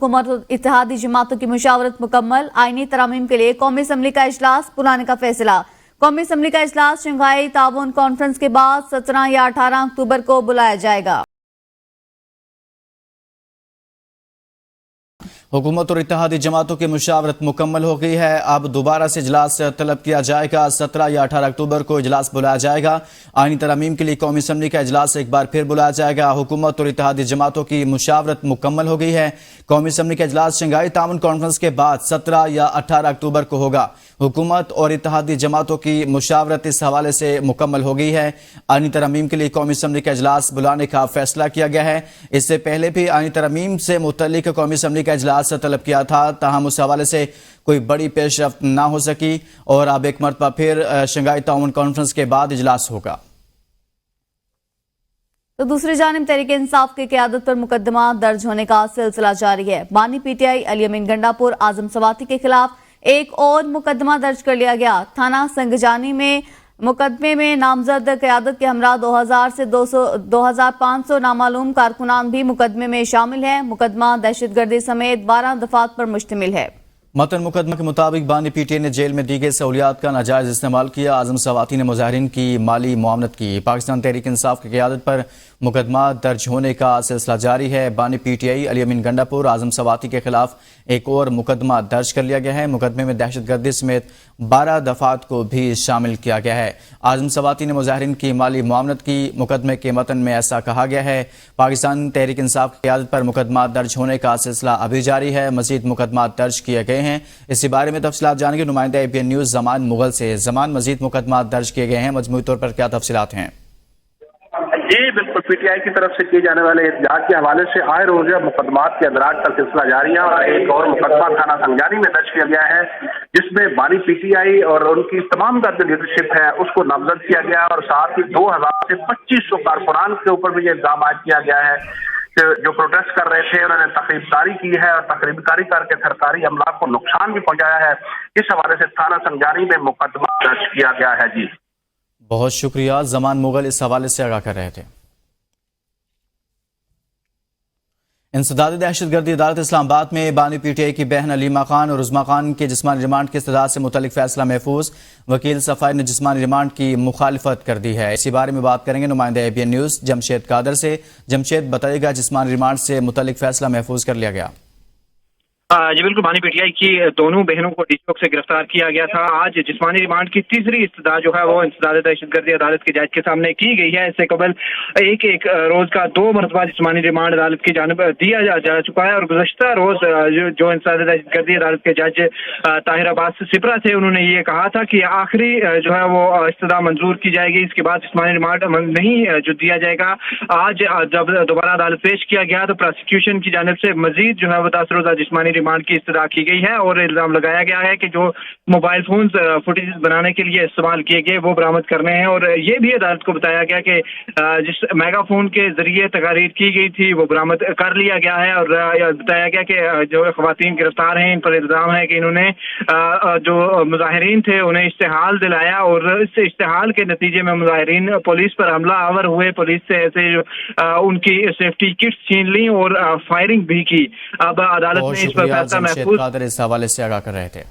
हुकूमत और इत्तेहादी जमातों की मुशावरत मुकम्मल। आईनी तरामीम के लिए कौमी असम्बली का इजलास बुलाने का फैसला। कौमी असम्बली का इजलास शंघाई ताउन कॉन्फ्रेंस के बाद 17 या 18 अक्टूबर को बुलाया जाएगा। हुकूमत और इत्तेहादी जमातों की मुशावरत मुकम्मल हो गई है। अब दोबारा से इजलास तलब किया जाएगा। 17 या 18 अक्टूबर को इजलास बुलाया जाएगा। आईनी तरमीम के लिए कौमी असम्बली का इजलास एक बार फिर बुलाया जाएगा। हुकूमत और इत्तेहादी जमातों की मुशावरत मुकम्मल हो गई है। कौमी असम्बली का इजलास शंघाई ताउन कॉन्फ्रेंस के बाद 17 या 18 अक्टूबर को होगा। हुकूमत और इत्तेहादी जमातों की मुशावरत इस हवाले से मुकम्मल हो गई है। आईनी तरमीम के लिए कौमी असम्बली का इजलास बुलाने का फैसला किया गया है। इससे पहले भी आईनी तरमीम से मुतल्लिक कौमी असम्बली का इजलास तलब किया था, ताहम उस हवाले से कोई बड़ी पेशरफ्त ना हो सकी और अब एक मरतबा फिर शंघाई ताउन कॉन्फ्रेंस के बाद इजलास होगा। तो दूसरी जानिब तहरीक इंसाफ की क़यादत पर मुकदमा दर्ज होने का सिलसिला जारी है। बानी पीटीआई अली अमीन गंडापुर आजम सवाती के खिलाफ एक और मुकदमा दर्ज कर लिया गया। थाना संगजानी में मुकदमे में नामजद क़यादत के हमरा 2000 से 2500 नामालूम कारकुनान भी मुकदमे में शामिल हैं। मुकदमा दहशतगर्दी समेत 12 दफात पर मुश्तमिल है। मतन मुकदमा के मुताबिक बानी पीटीआई ने जेल में दी गई सहूलियात का नाजायज इस्तेमाल किया। आजम सवाती ने मुजाहिरीन की माली मुआवनत की। पाकिस्तान तहरीक इंसाफ की क़यादत पर मुकदमा दर्ज होने का सिलसिला जारी है। बानी पीटीआई अली अमीन गंडापुर आजम सवाती के खिलाफ एक और मुकदमा दर्ज कर लिया गया है। मुकदमे में दहशतगर्दी समेत 12 दफात को भी शामिल किया गया है। आजम सवाती ने मुजाहिरीन की माली मुआवनत की। मुकदमे के मतन में ऐसा कहा गया है, पाकिस्तान तहरीक इंसाफ की क़यादत पर मुकदमा दर्ज होने का सिलसिला अभी जारी है। मजीद मुकदमा दर्ज किए गए हैं। इसी बारे में तफसीलात जानेंगे नुमाइंदा एबीएन न्यूज़ जमान मुगल से। जमान, मजीद मुकदमा दर्ज किए गए हैं, मजमूई तौर पर क्या तफसीलात हैं? जी बिल्कुल, पीटीआई की तरफ से किए जाने वाले एहतजाज के हवाले से आए रोज मुकदमात के अदराज का सिलसिला जारी है और एक और मुकदमा थाना संगजानी में दर्ज किया गया है, जिसमें बानी पीटीआई और उनकी तमाम जो लीडरशिप है उसको नामजद किया गया और साथ ही 2000 से 2500 कारकुनान के ऊपर भी ये इल्जाम आयद किया गया है कि जो प्रोटेस्ट कर रहे थे उन्होंने तकरीबकारी की है और तकरीबकारी करके सरकारी अमला को नुकसान भी पहुंचाया है। इस हवाले से थाना संगजानी में मुकदमा दर्ज किया गया है। जी बहुत शुक्रिया। जमान मुगल इस हवाले से आगाह कर रहे थे। इंसदाद दहशतगर्दी अदालत इस्लामाबाद में बानी पीटीआई की बहन अलीमा खान और उज़मा खान के जिस्मानी रिमांड की इस्तदाद से मुतल्लिक फैसला महफूज। वकील सफाई ने जिस्मानी रिमांड की मुखालिफत कर दी है। इसी बारे में बात करेंगे नुमाइंदा एबीएन न्यूज़ जमशेद कादर से। जमशेद, बताइएगा जिस्मानी रिमांड से मुतल्लिक फैसला महफूज कर लिया गया। जी बिल्कुल, बानी पीटीआई की दोनों बहनों को डी चौक से गिरफ्तार किया गया था। आज जिस्मानी रिमांड की तीसरी इस्तदा जो है वो इंसदाद दहशतगर्दी अदालत के जज के सामने की गई है। इससे कबल एक रोज का 2 मरतबा जिस्मानी रिमांड अदालत की जानिब दिया जा चुका है और गुज़श्ता रोज जो इंसदाद दहशतगर्दी अदालत के जज ताहिर अब्बास सिपरा थे, उन्होंने ये कहा था कि आखिरी जो है वो इस्तदा मंजूर की जाएगी, इसके बाद जिस्मानी रिमांड नहीं जो दिया जाएगा। आज जब दोबारा अदालत पेश किया गया तो प्रोसिक्यूशन की जानिब से मजीद जो है वो 10 रोजा जिस्मानी रिमांड की इस्तदा की गई है और इल्जाम लगाया गया है कि जो मोबाइल फोन फुटेज बनाने के लिए इस्तेमाल किए गए वो बरामद करने हैं। और ये भी अदालत को बताया गया कि जिस मेगाफोन के जरिए तकारीर की गई थी वो बरामद कर लिया गया है और बताया गया कि जो खवातीन गिरफ्तार हैं इन पर इल्जाम है कि इन्होंने जो मुजाहिरीन थे उन्हें इश्तिहाल दिलाया और इस इश्तिहाल के नतीजे में मुजाहिरीन पुलिस पर हमला आवर हुए, पुलिस से ऐसे उनकी सेफ्टी किट्स छीन ली और फायरिंग भी की। अब अदालत ने इस पर फैसला कादर इस हवाले से आगाह कर रहे थे।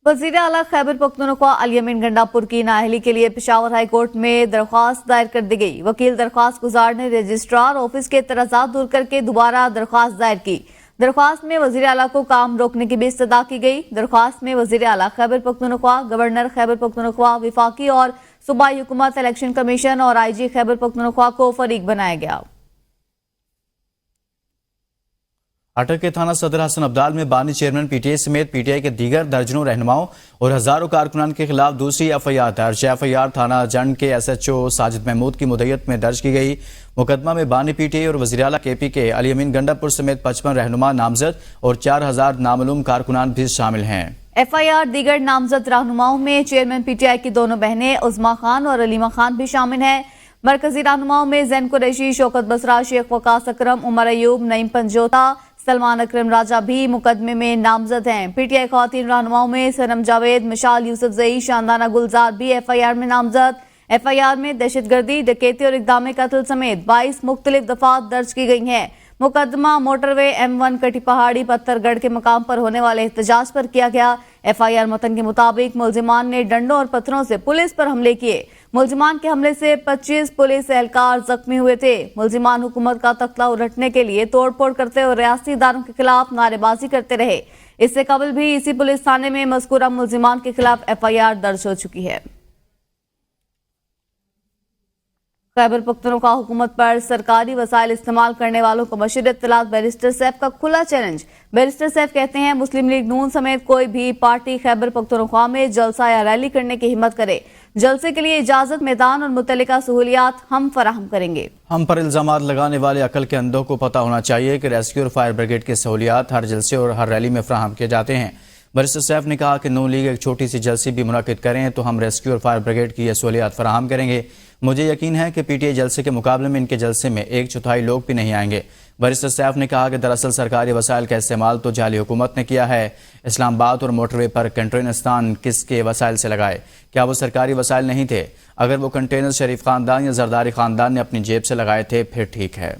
वज़ीर आला खैबर पख्तूनख्वा अली अमीन गंडापुर की नाअहली के लिए पेशावर हाई कोर्ट में दरख्वास्त दायर कर दी गई। वकील दरख्वास्त गुजार ने रजिस्ट्रार ऑफिस के एतराज़ात दूर करके दोबारा दरख्वास्त दायर की। दरख्वास्त में वज़ीर आला को काम रोकने की भी इस्तदा की गई। दरख्वास्त में वज़ीर आला खैबर पख्तूनख्वा, गवर्नर खैबर पख्तूनख्वा, विफाकी और सूबाई हुकूमत, इलेक्शन कमीशन और IG खैबर पख्तूनख्वा को फरीक बनाया गया। अटक के थाना सदर हसन अब्दाल में बानी चेयरमैन पीटीआई समेत पीटीआई के दीगर दर्जनों रहनुमाओं और हजारों कारकुनान के खिलाफ दूसरी FIR दर्ज। FIR थाना जंड के SHO साजिद महमूद की मुद्दत में दर्ज की गई। मुकदमा में बानी पीटीआई और वज़ीर आला KP के अली अमीन गंडापुर समेत 55 रहनुमा नामजद और 4000 नामालूम कारकुनान भी शामिल हैं। FIR दीगर नामजद रहनुमाओं में चेयरमैन पीटीआई की दोनों बहनें उज़मा खान और अलीमा खान भी शामिल हैं। मरकजी रहनुमाओं में जैन कुरैशी, शौकत बसरा, शेख वकास अकरम, उमर अयूब, नईम पंजोता, सलमान अकरम राजा भी मुकदमे में नामजद हैं। पीटीआई खवातीन रहनुमाओं में सनम जावेद, मिशाल यूसुफ जई, शानदाना गुलजार भी FIR में नामजद। FIR में दहशतगर्दी, डकैती और इक़दाम कत्ल समेत 22 मुख्तलिफ दफात दर्ज की गई हैं। मुकदमा मोटरवे M1 कटी पहाड़ी पत्थरगढ़ के मकाम पर होने वाले एहतजाज पर किया गया। FIR मतन के मुताबिक मुलजिमान ने डंडों और पत्थरों से पुलिस पर हमले किए। मुलजिमान के हमले से 25 पुलिस एहलकार जख्मी हुए थे। मुलजिमान हुकूमत का तख्ता उलटने के लिए तोड़फोड़ करते हुए रियासती इदारों के खिलाफ नारेबाजी करते रहे। इससे कबल भी इसी पुलिस थाने में मज़कूरा मुलजिमान के खिलाफ FIR दर्ज हो चुकी है। खैबर पख्तूनख्वा हुकूमत पर सरकारी वसाइल इस्तेमाल करने वालों को मशीर इत्तलात बैरिस्टर सैफ का खुला चैलेंज। बैरिस्टर सैफ कहते हैं मुस्लिम लीग नून समेत कोई भी पार्टी खैबर पख्तूनख्वा में जलसा या रैली करने की हिम्मत करे, जलसे के लिए इजाजत, मैदान और मुतल्लिका सहूलियात हम फराहम करेंगे। हम पर इल्जामात लगाने वाले अकल के अंधों को पता होना चाहिए कि रेस्क्यू और फायर ब्रिगेड की सहूलियात हर जलसे और हर रैली में फराहम किए जाते हैं। बैरिस्टर सैफ ने कहा कि नून लीग एक छोटी सी जलसे भी मुनाकिद करें तो हम रेस्क्यू और फायर ब्रिगेड की यह सहूलियात फराहम करेंगे। मुझे यकीन है कि PTI जलसे के मुकाबले में इनके जलसे में 1/4 लोग भी नहीं आएंगे। बैरिस्टर सैफ ने कहा कि दरअसल सरकारी वसाइल का इस्तेमाल तो जाली हुकूमत ने किया है। इस्लामाबाद और मोटरवे पर कंटेनरिस्तान किसके वसाइल से लगाए? क्या वो सरकारी वसाइल नहीं थे? अगर वो कंटेनर शरीफ खानदान या जरदारी खानदान ने अपनी जेब से लगाए थे फिर ठीक है।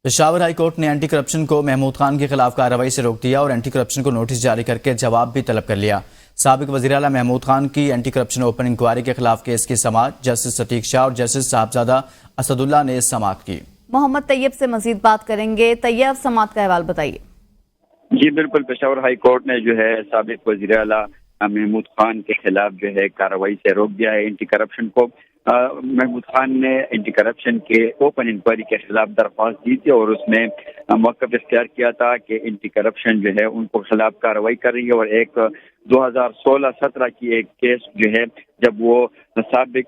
पेशावर हाई कोर्ट ने एंटी करप्शन को महमूद खान के खिलाफ कार्रवाई से रोक दिया और एंटी करप्शन को नोटिस जारी करके जवाब भी तलब कर लिया। साबिक वज़ीर आला महमूद खान की एंटी करप्शन ओपन इंक्वायरी के खिलाफ केस की समाअत जस्टिस सतीक शाह और जस्टिस साहबजादा असदुल्ला ने समाअत की। मोहम्मद तैयब से मजीद बात करेंगे। तैयब, समाअत का अहवाल बताइए। जी बिल्कुल, पेशावर हाई कोर्ट ने जो है साबिक वज़ीर आला महमूद खान के खिलाफ जो है कार्रवाई से रोक दिया है एंटी करप्शन को। महमूद खान ने एंटी करप्शन के ओपन इंक्वायरी के खिलाफ दरख्वास्त दी थी और उसमें मौक़िफ़ इख्तियार किया था कि एंटी करप्शन जो है उनको खिलाफ कार्रवाई कर रही है। और एक 2016-17 की एक केस जो है जब वो साबिक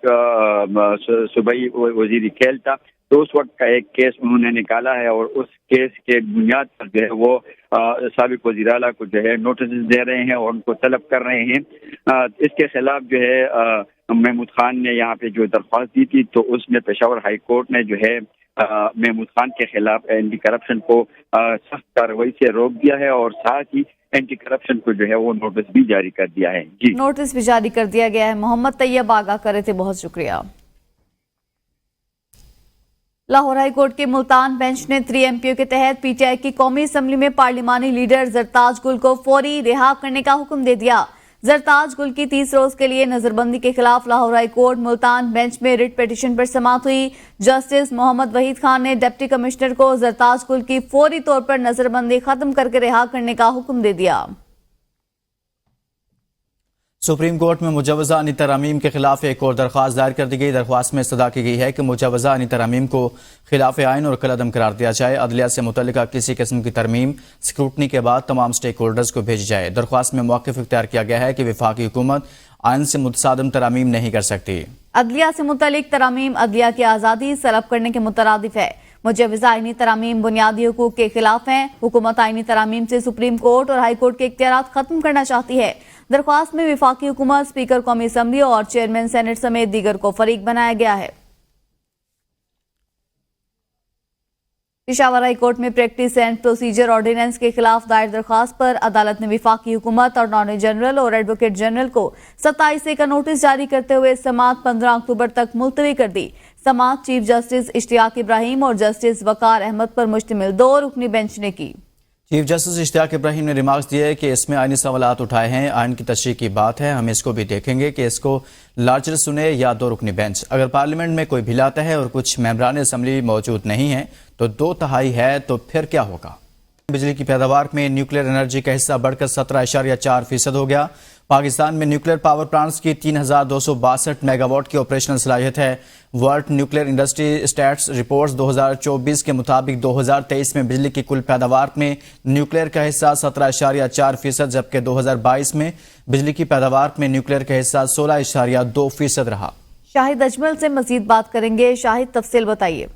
सूबाई वज़ीर खेल था तो उस वक्त का एक केस उन्होंने निकाला है और उस केस के बुनियाद पर जो है वो साबिक वज़ीर आला को जो है नोटिस दे रहे हैं और उनको तलब कर रहे हैं। इसके खिलाफ जो है महमूद खान ने यहाँ पे जो दरख्वास्त दी थी तो उसमें पेशावर हाई कोर्ट ने जो है महमूद खान के खिलाफ एंटी करप्शन को सख्त कार्रवाई से रोक दिया है और साथ ही एंटी करप्शन को जो है वो नोटिस भी जारी कर दिया है। जी, नोटिस भी जारी कर दिया गया है। मोहम्मद तैयब आगाह करे थे, बहुत शुक्रिया। लाहौर हाई कोर्ट के मुल्तान बेंच ने 3 MPO के तहत PTI की कौमी असम्बली में पार्लिमानी लीडर जरताज गुल को फौरी रिहा करने का हुक्म दे दिया। जरताज गुल की 30 रोज के लिए नजरबंदी के खिलाफ Lahore high court Multan bench में रिट पिटीशन पर समाअत हुई। जस्टिस मोहम्मद वहीद खान ने डिप्टी कमिश्नर को जरताज गुल की फौरी तौर पर नजरबंदी खत्म करके रिहा करने का हुक्म दे दिया। सुप्रीम कोर्ट में मुजवजा आनी तरमीम के खिलाफ एक और दरख्वास्त दायर कर दी गई। दरख्वास्त में इस्तदा की गई है कि मुजवजा आनी तरमीम को खिलाफ आइन और कलअदम करार दिया जाए। अदलिया से मुतल्लिका किसी किस्म की तरमीम स्क्रूटनी के बाद तमाम स्टेक होल्डर्स को भेजी जाए। दरख्वास्त में मौक़िफ़ इख्तियार किया गया है कि वफाकी हुकूमत आइन से मुतसादम तरमीम नहीं कर सकती। अदलिया से मुतल्लिक तरमीम अदलिया की आज़ादी सलब करने के मुतरादिफ है। मुजवजा आइनी तरमीम बुनियादी हुकूक के खिलाफ हैं। हुकूमत आइनी तरमीम से सुप्रीम कोर्ट और हाई कोर्ट के इख्तियारात खत्म करना चाहती है। दरख्वास्त में वफाकी हुकूमत, स्पीकर कौमी असम्बली और चेयरमैन सेनेट समेत दीगर को फरीक बनाया गया है। पेशावर हाई कोर्ट में प्रैक्टिस एंड प्रोसीजर ऑर्डिनेंस के खिलाफ दायर दरख्वास्त पर अदालत ने वफाकी हुकूमत और अटॉर्नी जनरल और एडवोकेट जनरल को 27A का नोटिस जारी करते हुए समाअत 15 अक्टूबर तक मुलतवी कर दी। समाअत चीफ जस्टिस इश्तियाक इब्राहिम और जस्टिस वकार अहमद पर मुश्तमिल 2 रुकनी बेंच ने की। चीफ जस्टिस इश्तियाक इब्राहिम ने रिमार्क्स दिए कि इसमें आइनी सवालात उठाए हैं। आइन की तशरीह की बात है, हम इसको भी देखेंगे कि इसको लार्जर सुने या 2 रुकनी बेंच। अगर पार्लियामेंट में कोई भिलाता है और कुछ मेंबरान असम्बली मौजूद नहीं है तो 2/3 है तो फिर क्या होगा? बिजली की पैदावार में न्यूक्लियर एनर्जी का हिस्सा बढ़कर 17.4% हो गया। पाकिस्तान में न्यूक्लियर पावर प्लांट्स की 3262 मेगावाट की ऑपरेशनल सलाहियत है। World nuclear industry stats reports 2024 के मुताबिक 2023 में बिजली की कुल पैदावार में न्यूक्लियर का हिस्सा 17.4% जबकि 2022 में बिजली की पैदावार में न्यूक्लियर का हिस्सा 16.2% रहा। शाहिद अजमल से मजीद बात करेंगे। शाहिद, तफसील बताइए।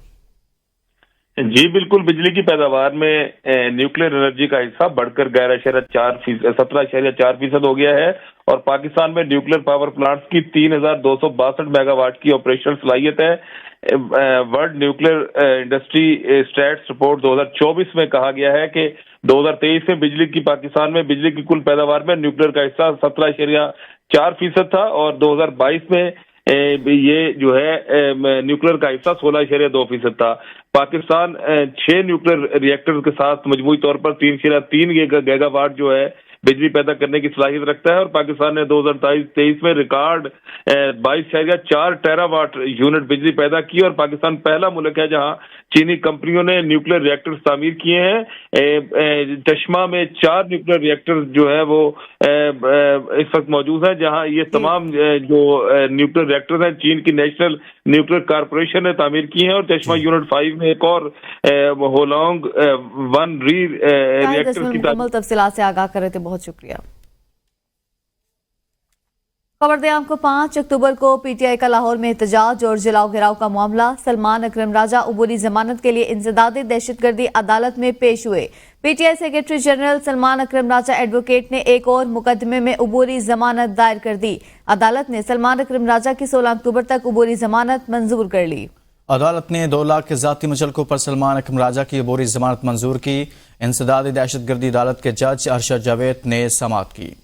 जी बिल्कुल, बिजली की पैदावार में न्यूक्लियर एनर्जी का हिस्सा बढ़कर 17.4% हो गया है और पाकिस्तान में न्यूक्लियर पावर प्लांट्स की 3262 मेगावाट की ऑपरेशनल सलाहियत है। World nuclear industry stats report 2024 में कहा गया है कि 2023 में पाकिस्तान में बिजली की कुल पैदावार में न्यूक्लियर का हिस्सा 17.4% था और 2022 में ये जो है न्यूक्लियर का हिस्सा 16.2% था। पाकिस्तान 6 न्यूक्लियर रिएक्टर के साथ मजमूई तौर पर 3.3 गीगावाट जो है बिजली पैदा करने की सलाहियत रखता है, और पाकिस्तान ने 2023 में रिकॉर्ड 22.4 टेरावाट यूनिट बिजली पैदा की, और पाकिस्तान पहला मुल्क है जहां चीनी कंपनियों ने न्यूक्लियर रिएक्टर्स तामीर किए हैं। चश्मा में 4 न्यूक्लियर रिएक्टर जो है वो इस वक्त मौजूद है, जहां ये तमाम जो न्यूक्लियर रिएक्टर्स हैं चीन की नेशनल न्यूक्लियर कारपोरेशन ने तामीर की हैं, और चश्मा यूनिट 5 में एक और होलोंग 1 रिएक्टर की मुकम्मल तफसीलात से आगाह कर रहे थे, बहुत शुक्रिया। खबर दें आपको, 5 अक्टूबर को पीटीआई का लाहौर में एहतजाज और जलाओ गिराव का मामला। सलमान अकरम राजा अबूरी जमानत के लिए इंसदादी दहशतगर्दी अदालत में पेश हुए। पीटीआई सेक्रेटरी जनरल सलमान अकरम राजा एडवोकेट ने एक और मुकदमे में अबूरी जमानत दायर कर दी। अदालत ने सलमान अकरम राजा की 16 अक्टूबर तक अबूरी जमानत मंजूर कर ली। अदालत ने 2 लाख के जाती मुचलकों पर सलमान अकरम राजा की अबूरी जमानत मंजूर की। इंसदादी दहशतगर्दी अदालत के जज अरशद जावेद ने समाअत की।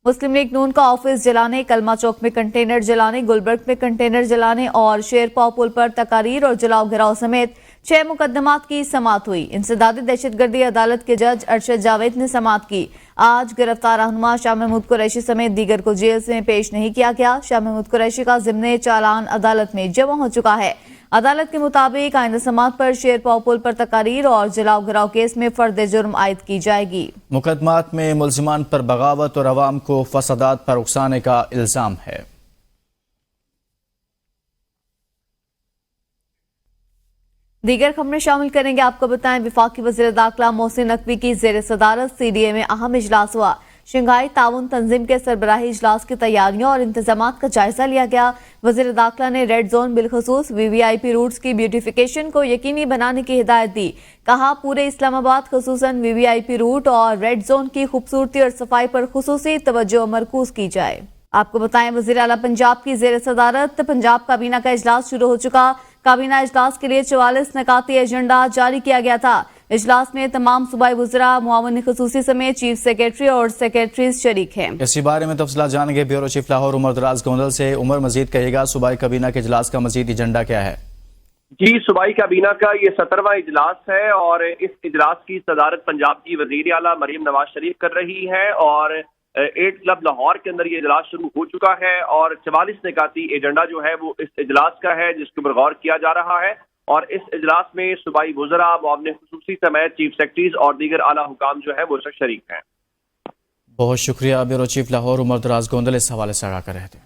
मुस्लिम लीग नून का ऑफिस जलाने, कलमा चौक में कंटेनर जलाने, गुलबर्ग में कंटेनर जलाने और शेरपाव पुल पर तकारीर और जलाओ गिराव समेत 6 मुकदमात की समाअत हुई। इंसदादी दहशतगर्दी अदालत के जज अरशद जावेद ने समाअत की। आज गिरफ्तार रहनुमा शाह महमूद कुरैशी समेत दीगर को जेल में पेश नहीं किया गया। शाह महमूद कुरैशी का ज़िम्ने चालान अदालत में जमा हो चुका है। अदालत के मुताबिक आइंदा समाअत पर शेरपाव पुल पर तकारीर और जलाओ गिराव केस में फर्द जुर्म आयद की जाएगी। मुकदमात में मुल्जिमान पर बगावत और अवाम को फसादात पर उकसाने का इल्जाम है। दीगर खबरें शामिल करेंगे, आपको बताएं वफाकी वज़ीर दाखिला मोहसिन नकवी की ज़ेर सदारत सीडीए में अहम इजलास हुआ। शंघाई ताउन तंजीम के सरबराही इजलास की तैयारियों और इंतजामात का जायजा लिया गया। वज़ीर दाखिला ने रेड जोन बिलखसूस वीवीआईपी रूट्स की ब्यूटिफिकेशन को यकीनी बनाने की हिदायत दी। कहा, पूरे इस्लामाबाद खसूसन वीवीआईपी रूट और रेड जोन की खूबसूरती और सफाई पर खुसूसी तवज्जो मरकूज की जाए। आपको बताएं वज़ीर आला पंजाब की ज़ेर सदारत पंजाब काबीना का इजलास शुरू हो चुका। काबीना इजलास के लिए 44 नकाती एजेंडा जारी किया गया था। इजलास में तमाम सूबाई वज़रा, मुआविन ख़ुसूसी समेत चीफ सेक्रेटरी और सेक्रेटरीज शरीक हैं। इसी बारे में तफसीलात जानेंगे ब्यूरो चीफ लाहौर उमर दराज गोंदल से। उमर, मजीद कहिएगा सूबाई काबीना के इजलास का मजीद एजेंडा क्या है? जी, सूबाई काबीना का ये 17वां इजलास है और इस इजलास की सदारत पंजाब की वज़ीर आला मरियम नवाज शरीफ कर रही है और 8 क्लब लाहौर के अंदर ये इजलास शुरू हो चुका है और 44 निकाती एजेंडा जो है वो इस इजलास का है जिसके ऊपर गौर किया जा रहा है। और इस इजलास में सूबाई वज़रा, मुआविन ख़ुसूसी समेत चीफ सेक्रेटरीज और दीगर आला हुकाम जो है वो शरीक हैं। बहुत शुक्रिया। ब्यूरो चीफ लाहौर उमर दराज गोंदल इस हवाले से आगाह कर रहे थे।